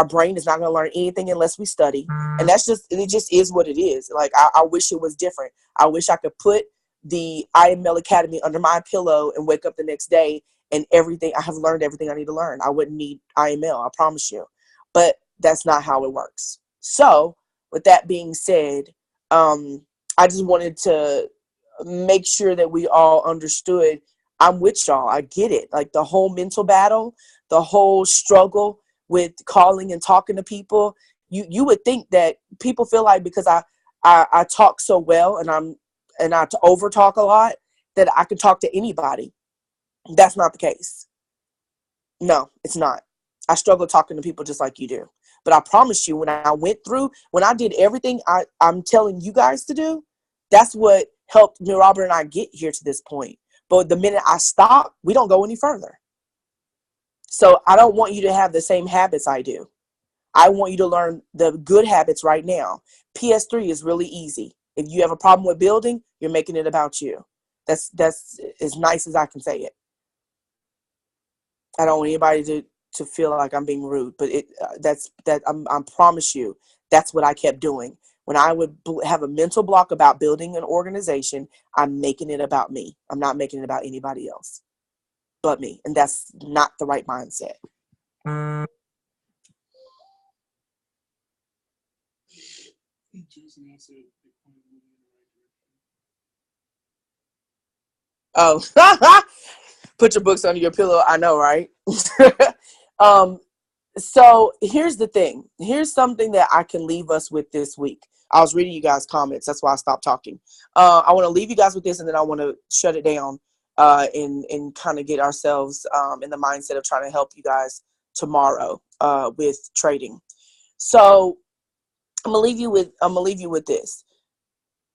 brain is not gonna learn anything unless we study. And it just is what it is. Like I wish it was different. I wish I could put the IML Academy under my pillow and wake up the next day and I have learned everything I need to learn. I wouldn't need IML, I promise you. But that's not how it works. So with that being said, I just wanted to make sure that we all understood. I'm with y'all. I get it. Like the whole mental battle, the whole struggle with calling and talking to people. You would think that people feel like because I talk so well and I over talk a lot that I can talk to anybody. That's not the case. No, it's not. I struggle talking to people just like you do. But I promise you, when I did everything I'm telling you guys to do, that's what helped me, Robert, and I get here to this point. But the minute I stop, we don't go any further. So I don't want you to have the same habits I do. I want you to learn the good habits right now. PS3 is really easy. If you have a problem with building, you're making it about you. That's as nice as I can say it. I don't want anybody to feel like I'm being rude, but I promise you, that's what I kept doing. When I would have a mental block about building an organization, I'm making it about me. I'm not making it about anybody else but me. And that's not the right mindset. Oh, put your books under your pillow. I know, right? So here's the thing. Here's something that I can leave us with this week. I was reading you guys' comments. That's why I stopped talking. I want to leave you guys with this, and then I want to shut it down and kind of get ourselves in the mindset of trying to help you guys tomorrow with trading. So I'm gonna leave you with this.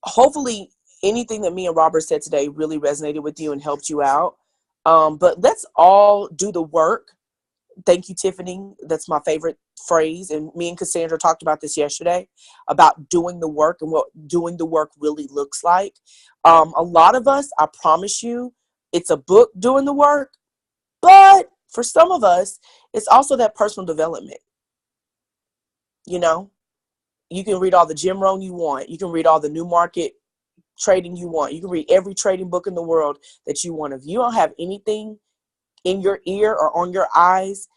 Hopefully, anything that me and Robert said today really resonated with you and helped you out. But let's all do the work. Thank you, Tiffany. That's my favorite phrase. And me and Cassandra talked about this yesterday, about doing the work and what doing the work really looks like. A lot of us, I promise you, it's a book doing the work. But for some of us, it's also that personal development. You know, you can read all the Jim Rohn you want. You can read all the new market trading you want. You can read every trading book in the world that you want. If you don't have anything in your ear or on your eyes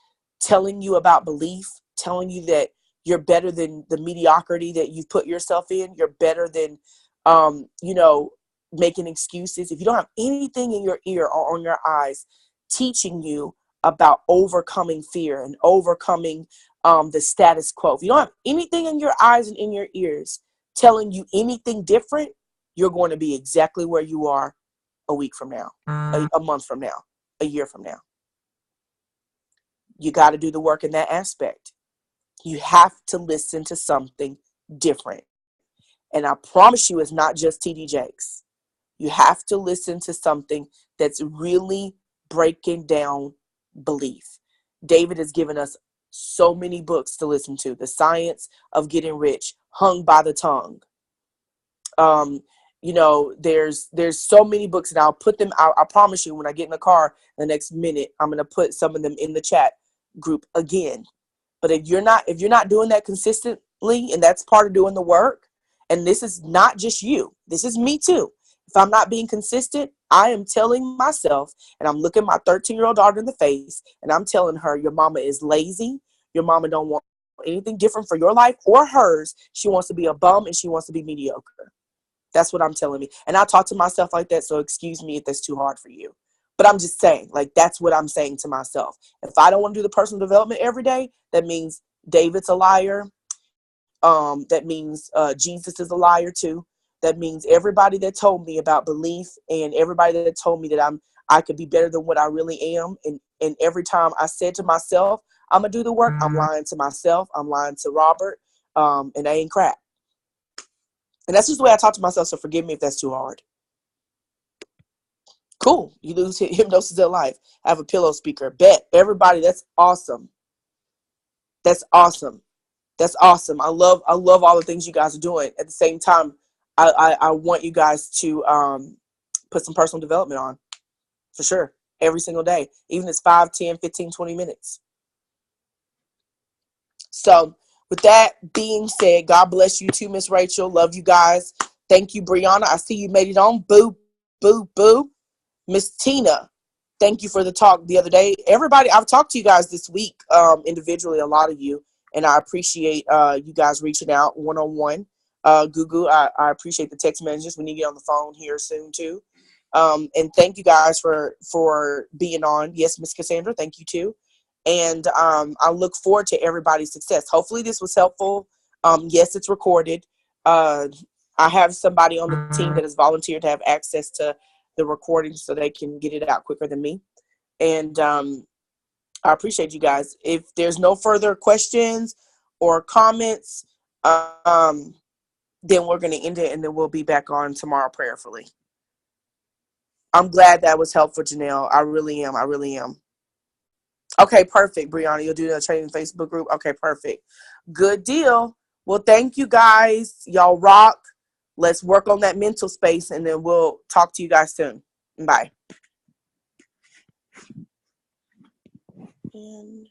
telling you about belief, telling you that you're better than the mediocrity that you've put yourself in, you're better than making excuses. If you don't have anything in your ear or on your eyes teaching you about overcoming fear and overcoming the status quo, if you don't have anything in your eyes and in your ears telling you anything different, you're going to be exactly where you are a week from now, a month from now, a year from now. You got to do the work in that aspect. You have to listen to something different. And I promise you, it's not just TD Jakes. You have to listen to something that's really breaking down belief. David has given us so many books to listen to. The Science of Getting Rich, Hung by the Tongue. You know, there's so many books, and I'll put them out. I promise you, when I get in the car the next minute, I'm going to put some of them in the chat group again. But if you're not doing that consistently, and that's part of doing the work, and this is not just you, this is me too. If I'm not being consistent, I am telling myself, and I'm looking my 13-year-old daughter in the face, and I'm telling her, your mama is lazy. Your mama don't want anything different for your life or hers. She wants to be a bum, and she wants to be mediocre. That's what I'm telling me. And I talk to myself like that, so excuse me if that's too hard for you. But I'm just saying, like, that's what I'm saying to myself. If I don't want to do the personal development every day, that means David's a liar. That means Jesus is a liar too. That means everybody that told me about belief, and everybody that told me that I could be better than what I really am. And every time I said to myself, I'm going to do the work, I'm lying to myself. I'm lying to Robert. And that ain't crap. And that's just the way I talk to myself. So forgive me if that's too hard. Cool. You lose hypnosis in life. I have a pillow speaker. Bet. Everybody, that's awesome. That's awesome. That's awesome. I love all the things you guys are doing. At the same time, I want you guys to put some personal development on. For sure. Every single day. Even if it's 5, 10, 15, 20 minutes. So with that being said, God bless you too, Miss Rachel. Love you guys. Thank you, Brianna. I see you made it on. Boo, boo, boo. Miss Tina, thank you for the talk the other day. Everybody, I've talked to you guys this week individually, a lot of you, and I appreciate you guys reaching out one-on-one. Gugu, I appreciate the text messages. We need to get on the phone here soon too. And thank you guys for being on. Yes, Miss Cassandra, thank you too. And I look forward to everybody's success. Hopefully this was helpful. Yes, it's recorded. I have somebody on the team that has volunteered to have access to the recording so they can get it out quicker than me. And I appreciate you guys. If there's no further questions or comments, then we're going to end it, and then we'll be back on tomorrow prayerfully. I'm glad that was helpful, Janelle. I really am. I really am. Okay, perfect, Brianna. You'll do the training Facebook group. Okay, perfect. Good deal. Well, thank you guys. Y'all rock. Let's work on that mental space, and then we'll talk to you guys soon. Bye. And